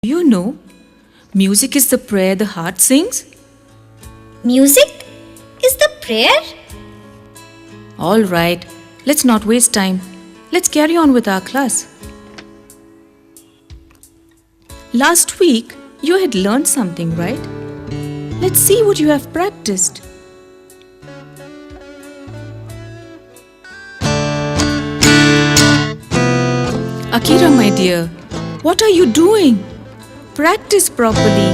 You know, music is the prayer the heart sings. Music is the prayer? All right, let's not waste time. Let's carry on with our class. Last week, you had learned something, right? Let's see what you have practiced. Akira, my dear, what are you doing? Practice properly.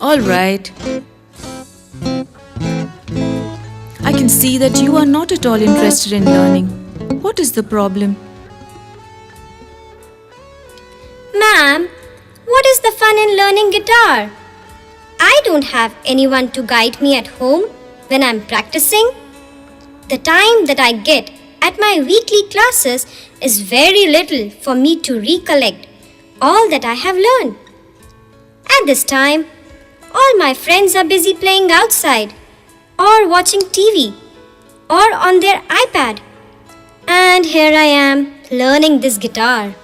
All right. I can see that you are not at all interested in learning. What is the problem? Ma'am, what is the fun in learning guitar? I don't have anyone to guide me at home when I'm practicing. The time that I get at my weekly classes is very little for me to recollect all that I have learned. At this time, all my friends are busy playing outside or watching TV or on their iPad. And here I am learning this guitar.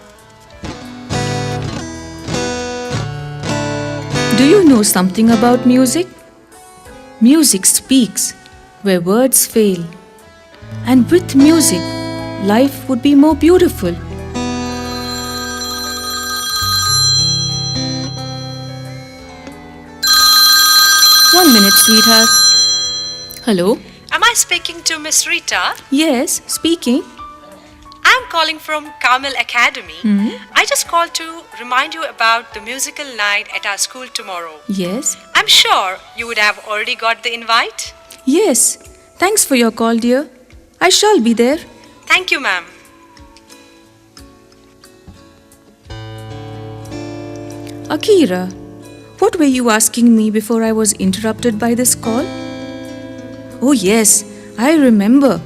Do you know something about music? Music speaks where words fail. And with music, life would be more beautiful. One minute, sweetheart. Hello? Am I speaking to Miss Rita? Yes, speaking. I'm calling from Carmel Academy. I just called to remind you about the musical night at our school tomorrow. Yes. I'm sure you would have already got the invite. Yes. Thanks for your call, dear. I shall be there. Thank you, ma'am. Akira, what were you asking me before I was interrupted by this call? Oh yes, I remember.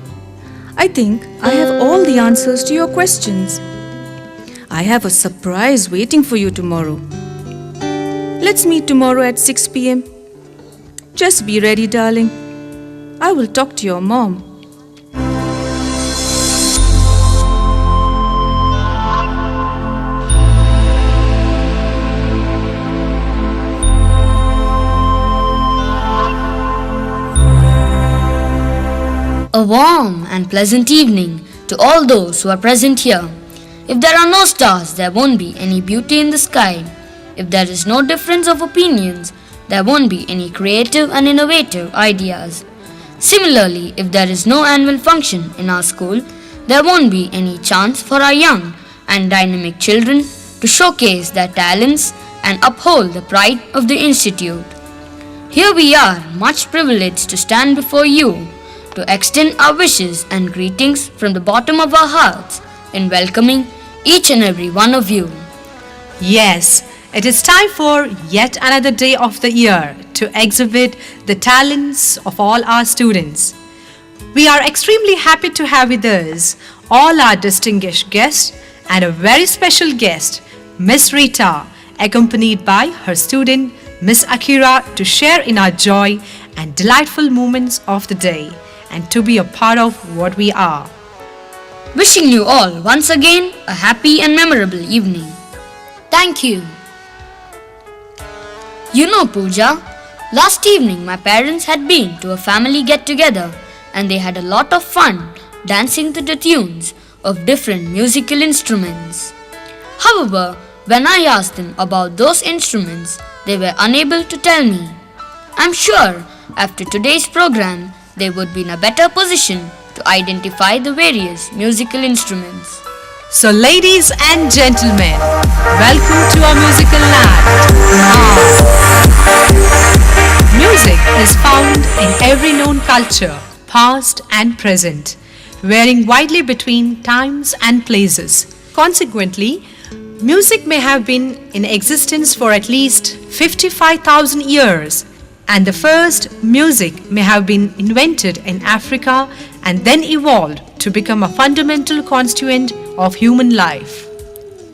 I think I have all the answers to your questions. I have a surprise waiting for you tomorrow. Let's meet tomorrow at 6 p.m. Just be ready, darling. I will talk to your mom. A warm and pleasant evening to all those who are present here. If there are no stars, there won't be any beauty in the sky. If there is no difference of opinions, there won't be any creative and innovative ideas. Similarly, if there is no annual function in our school, there won't be any chance for our young and dynamic children to showcase their talents and uphold the pride of the institute. Here we are, much privileged to stand before you to extend our wishes and greetings from the bottom of our hearts in welcoming each and every one of you. Yes, it is time for yet another day of the year to exhibit the talents of all our students. We are extremely happy to have with us all our distinguished guests and a very special guest, Miss Rita, accompanied by her student, Miss Akira, to share in our joy and delightful moments of the day and to be a part of what we are. Wishing you all once again a happy and memorable evening. Thank you. You know, Pooja, last evening my parents had been to a family get-together and they had a lot of fun dancing to the tunes of different musical instruments. However, when I asked them about those instruments, they were unable to tell me. I'm sure after today's program, they would be in a better position to identify the various musical instruments. So ladies and gentlemen, welcome to our musical night. Music is found in every known culture, past and present, varying widely between times and places. Consequently, music may have been in existence for at least 55,000 years. And the first music may have been invented in Africa and then evolved to become a fundamental constituent of human life.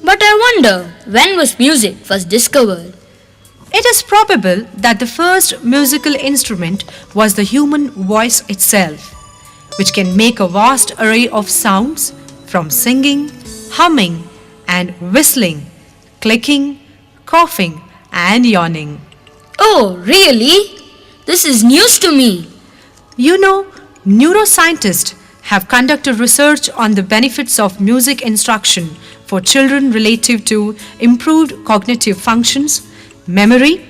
But I wonder, when was music first discovered? It is probable that the first musical instrument was the human voice itself, which can make a vast array of sounds from singing, humming, and whistling, clicking, coughing, and yawning. Oh, really? This is news to me. You know, neuroscientists have conducted research on the benefits of music instruction for children relative to improved cognitive functions, memory,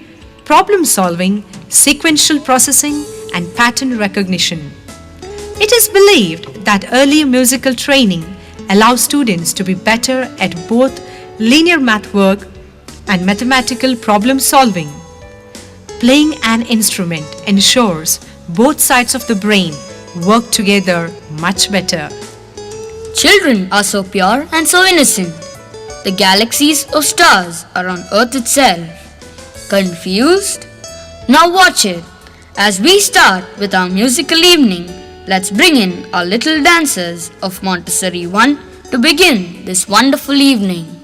problem solving, sequential processing, and pattern recognition. It is believed that early musical training allows students to be better at both linear math work and mathematical problem solving. Playing an instrument ensures both sides of the brain work together much better. Children are so pure and so innocent. The galaxies of stars are on Earth itself. Confused? Now watch it. As we start with our musical evening, let's bring in our little dancers of Montessori 1 to begin this wonderful evening.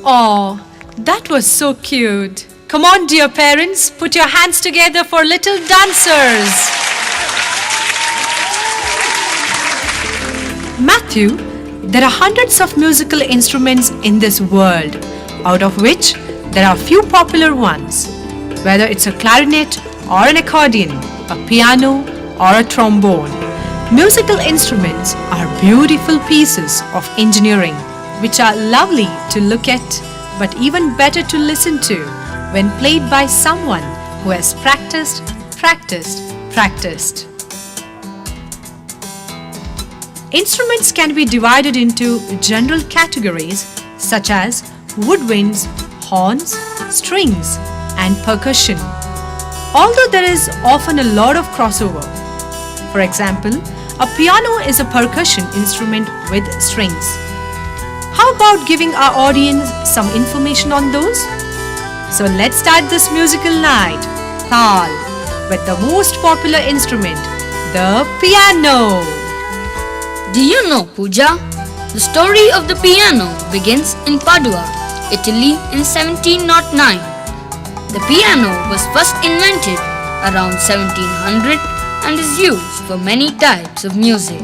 Oh, that was so cute. Come on, dear parents, put your hands together for little dancers. Matthew, there are hundreds of musical instruments in this world, out of which there are few popular ones. Whether it's a clarinet or an accordion, a piano or a trombone, musical instruments are beautiful pieces of engineering which are lovely to look at but even better to listen to when played by someone who has practiced, practiced, practiced. Instruments can be divided into general categories such as woodwinds, horns, strings, and percussion. Although there is often a lot of crossover. For example, a piano is a percussion instrument with strings. How about giving our audience some information on those? So let's start this musical night, Tal, with the most popular instrument, the piano. Do you know, Pooja? The story of the piano begins in Padua, Italy in 1709. The piano was first invented around 1700 and is used for many types of music.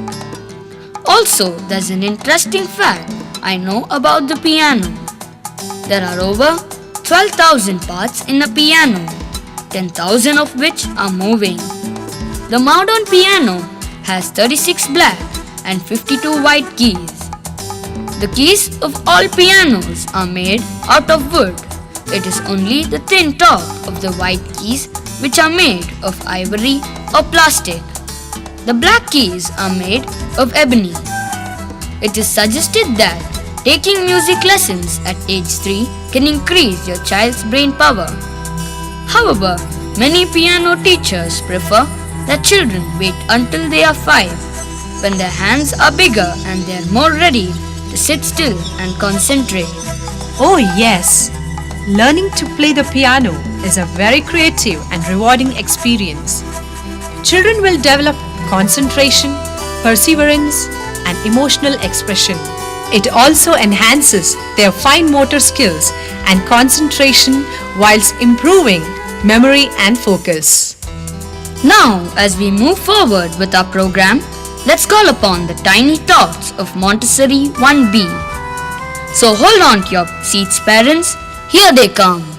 Also, there's an interesting fact I know about the piano. There are over 12,000 parts in a piano, 10,000 of which are moving. The modern piano has 36 black and 52 white keys. The keys of all pianos are made out of wood. It is only the thin top of the white keys which are made of ivory or plastic. The black keys are made of ebony. It is suggested that taking music lessons at age 3 can increase your child's brain power. However, many piano teachers prefer that children wait until they are 5, when their hands are bigger and they are more ready to sit still and concentrate. Oh yes, learning to play the piano is a very creative and rewarding experience. Children will develop concentration, perseverance, and emotional expression. It also enhances their fine motor skills and concentration whilst improving memory and focus. Now, as we move forward with our program, let's call upon the tiny tots of Montessori 1B. So hold on to your seats, parents. Here they come.